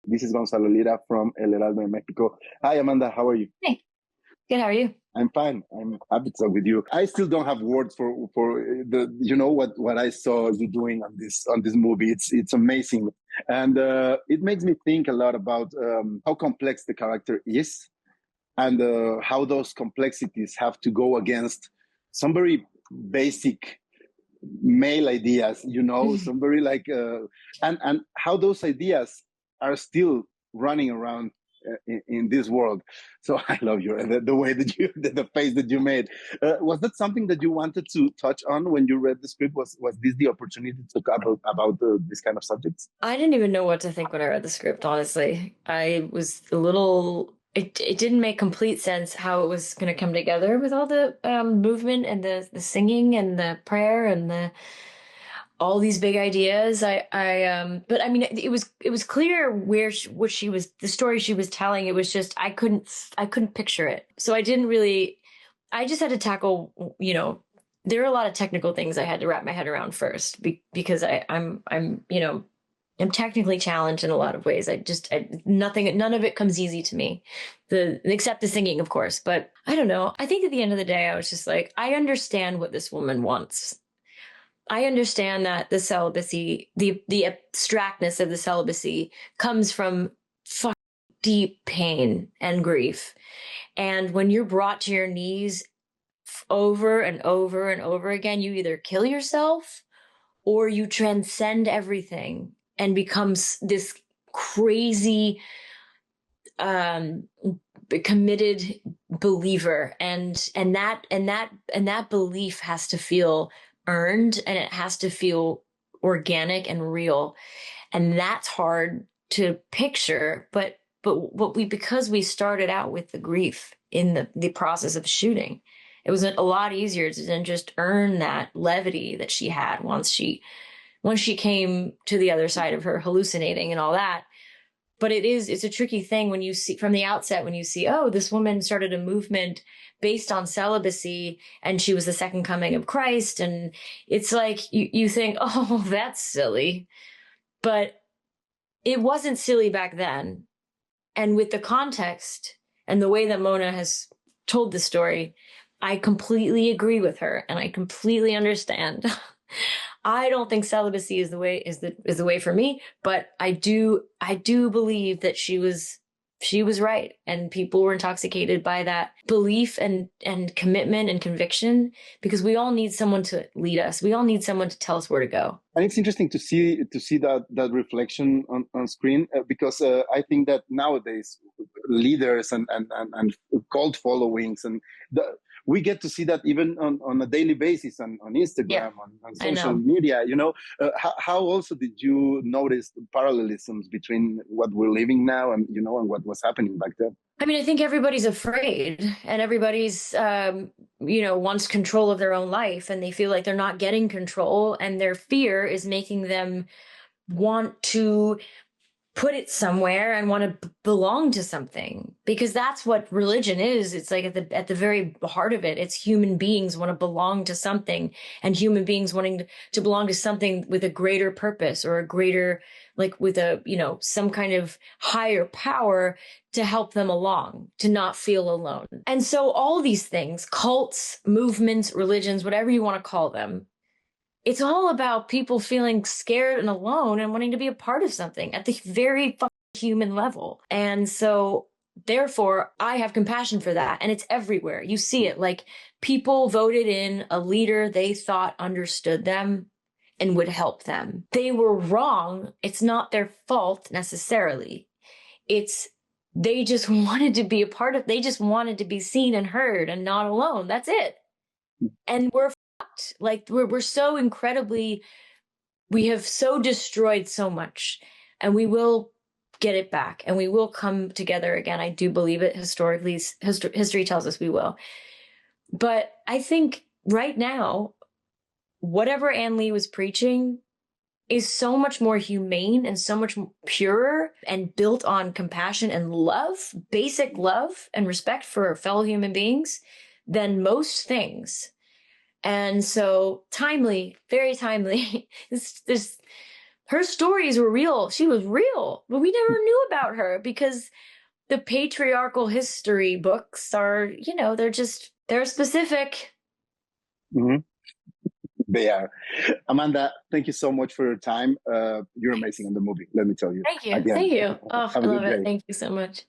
This is Gonzalo Lira from El Heraldo in Mexico. Hi, Amanda. How are you? Hey, good. How are you? I'm fine. I'm happy to talk with you. I still don't have words for the what I saw you doing on this movie. It's amazing, and it makes me think a lot about how complex the character is, and how those complexities have to go against some very basic male ideas, some very and how those ideas are still running around in this world. So I love the way that the face that you made. Was that something that you wanted to touch on when you read the script? Was this the opportunity to talk about this kind of subjects? I didn't even know what to think when I read the script, honestly. I was a little, it didn't make complete sense how it was going to come together with all the movement and the singing and the prayer and all these big ideas. But I mean, it was clear what she was, the story she was telling. It was just, I couldn't picture it. So I just had to tackle, there are a lot of technical things I had to wrap my head around first because I'm technically challenged in a lot of ways. None of it comes easy to me, except the singing, of course. But I don't know. I think at the end of the day, I was just like, I understand what this woman wants. I understand that the celibacy, the abstractness of the celibacy comes from deep pain and grief. And when you're brought to your knees over and over and over again, you either kill yourself or you transcend everything and becomes this crazy, committed believer. And that belief has to feel earned, and it has to feel organic and real. And that's hard to picture, but because we started out with the grief in the process of shooting, it was a lot easier to then just earn that levity that she had once she came to the other side of her hallucinating and all that. But it's a tricky thing when you see from the outset, when you see, oh, this woman started a movement based on celibacy and she was the second coming of Christ. And it's like, you think, oh, that's silly. But it wasn't silly back then. And with the context and the way that Mona has told the story, I completely agree with her and I completely understand. I don't think celibacy is the way for me, but I do believe that she was right, and people were intoxicated by that belief and commitment and conviction, because we all need someone to lead us. We all need someone to tell us where to go. And it's interesting to see that reflection on screen, because I think that nowadays leaders and cult followings we get to see that even on a daily basis on Instagram, yeah, on social media. How also did you notice the parallelisms between what we're living now and what was happening back then? I mean, I think everybody's afraid, and everybody's, wants control of their own life, and they feel like they're not getting control, and their fear is making them want to put it somewhere and want to belong to something, because that's what religion is. It's like at the very heart of it, it's human beings want to belong to something, and human beings wanting to belong to something with a greater purpose, or a greater, like with a, some kind of higher power to help them along, to not feel alone. And so all these things, cults, movements, religions, whatever you want to call them, it's all about people feeling scared and alone and wanting to be a part of something at the very human level. And so therefore, I have compassion for that. And it's everywhere. You see it. Like, people voted in a leader they thought understood them and would help them. They were wrong. It's not their fault necessarily. They just wanted to be a part of, they just wanted to be seen and heard and not alone. That's it. And we're like, we're so incredibly, we have so destroyed so much, and we will get it back, and we will come together again. I do believe it. Historically, history tells us we will. But I think right now, whatever Ann Lee was preaching is so much more humane and so much purer and built on compassion and love, basic love and respect for fellow human beings, than most things. And so timely, very timely. her stories were real. She was real, but we never knew about her because the patriarchal history books are, you know, they're specific. Mm-hmm. They are. Amanda, thank you so much for your time. You're amazing in the movie, let me tell you. Thank you. Again, Thank you. Oh, I have a love good it. day. Thank you so much.